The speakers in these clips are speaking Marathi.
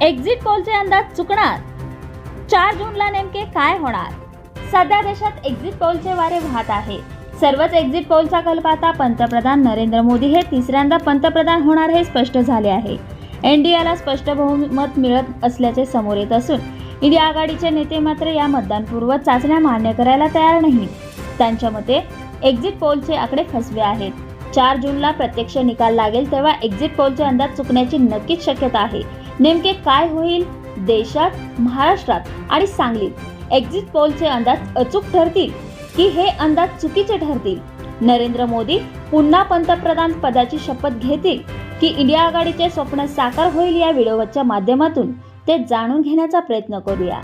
एक्झिट पोलचे अंदाज चुकणार? 4 जूनला नेमके काय होणार? सध्या देशात एक्झिट पोलचे वारे वाहत आहे. सर्वच एक्झिट पोलचा कल पाहता पंतप्रधान नरेंद्र मोदी हे तिसऱ्यांदा पंतप्रधान होणार हे स्पष्ट झाले आहे. एनडीएला स्पष्ट बहुमत मिळत असल्याचे समोर येत असून इंडिया आघाडीचे नेते मात्र या मतदानपूर्व चाचण्या मान्य करायला तयार नाहीत. त्यांच्या मते एक्झिट पोलचे आकडे फसवे आहेत. 4 जूनला प्रत्यक्ष निकाल लागेल तेव्हा एक्झिट पोलचे अंदाज चुकण्याची नक्कीच शक्यता आहे. नेमके काय होईल? देशात, महाराष्ट्रात आणि सांगलीत एक्झिट पोलचे अंदाज अचूक ठरतील की हे अंदाज चुकीचे ठरतील? नरेंद्र मोदी पुन्हा पंतप्रधान पदाची शपथ घेतील की इंडिया आघाडीचे स्वप्न साकार होईल? या व्हिडिओच्या माध्यमातून ते जाणून घेण्याचा प्रयत्न करूया.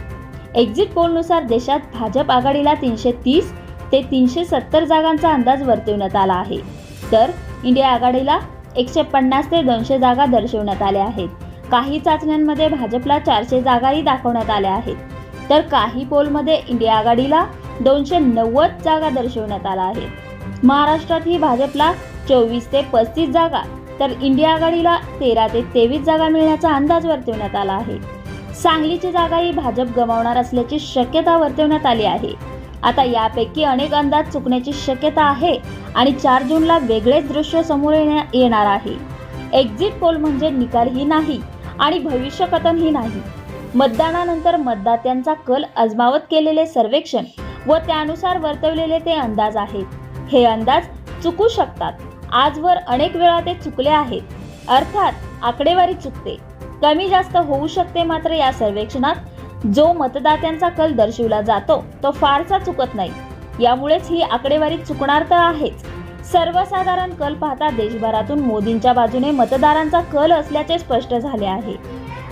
एक्झिट पोलनुसार देशात भाजप आघाडीला 330 ते 370 जागांचा अंदाज वर्तवण्यात आला आहे, तर इंडिया आघाडीला 150 ते 200 जागा दर्शवण्यात आल्या आहेत. काही चाचण्यांमध्ये भाजपला 400 जागाही दाखवण्यात आल्या आहेत, तर काही पोलमध्ये इंडिया आघाडीला 290 जागा दर्शवण्यात आल्या आहेत. महाराष्ट्रातही भाजपला 24 ते 35 जागा तर इंडिया आघाडीला 13 ते 23 जागा मिळण्याचा अंदाज वर्तवण्यात आला आहे. सांगलीची जागाही भाजप गमावणार असल्याची शक्यता वर्तवण्यात आली आहे. आता यापैकी अनेक अंदाज चुकण्याची शक्यता आहे आणि 4 जूनला वेगळेच दृश्य समोर येणार आहे. एक्झिट पोल म्हणजे निकालही नाही आणि भविष्यकथनही नाही. मतदानानंतर मतदात्यांचा कल आजमावत केलेले सर्वेक्षण व त्यानुसार वर्तवलेले ते अंदाज आहेत. हे अंदाज चुकू शकतात. आजवर अनेक वेळा ते चुकले आहेत. अर्थात आकडेवारी चुकते, कमी जास्त होऊ शकते. मात्र या सर्वेक्षणात जो मतदात्यांचा कल दर्शविला जातो तो फारसा चुकत नाही. यामुळेच ही आकडेवारी चुकणार तर आहेच. सर्वसाधारण कल पाहता देशभरातून मोदींच्या बाजूने मतदारांचा कल असल्याचे स्पष्ट झाले आहे.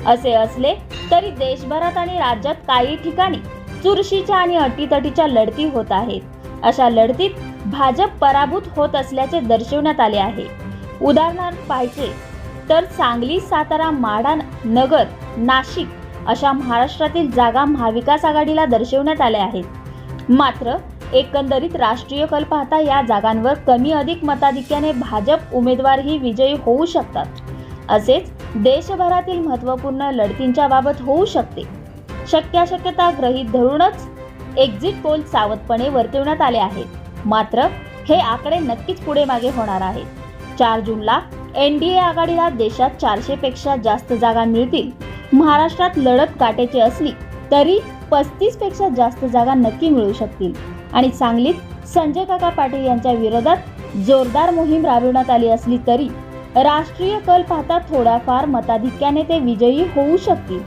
असे असले तरी देशभरात आणि राज्यात काही ठिकाणी चुरशीच्या आणि अटीतटीच्या लढती होत आहेत. अशा लढतीत भाजप पराभूत होत असल्याचे दर्शवण्यात आले आहे. उदाहरणार्थ पाहायचे तर सांगली, सातारा, माढा, नगर, नाशिक अशा महाराष्ट्रातील जागा महाविकास आघाडीला दर्शवण्यात आल्या आहेत. मात्र एकंदरीत राष्ट्रीय कल पाहता या जागांवर कमी अधिक मताधिक्याने भाजप उमेदवारही विजयी होऊ शकतात. असेच देशभरातील महत्त्वपूर्ण लढतींच्या बाबत होऊ शकते. शक्यता गृहीत धरूनच एक्झिट पोल सावधपणे वर्तवण्यात आले आहेत. मात्र हे आकडे नक्कीच पुढे मागे होणार आहेत. 4 जूनला एनडीए आघाडीला देशात 400 पेक्षा जास्त जागा मिळतील. महाराष्ट्रात लढत काटेची असली तरी 35 पेक्षा जास्त जागा नक्की मिळू शकतील. आणि सांगलीत संजय काका पाटील यांच्या विरोधात जोरदार मोहीम राबवण्यात आली असली तरी राष्ट्रीय कल पाहता थोड्याफार मताधिक्याने ते विजयी होऊ शकतील.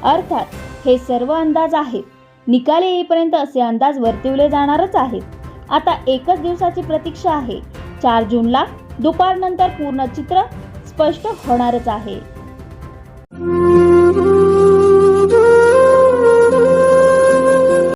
अर्थात हे सर्व अंदाज आहेत. निकाल येईपर्यंत असे अंदाज वर्तवले जाणारच आहेत. आता एकच दिवसाची प्रतीक्षा आहे. 4 जूनला दुपारनंतर पूर्ण चित्र स्पष्ट होणारच आहे.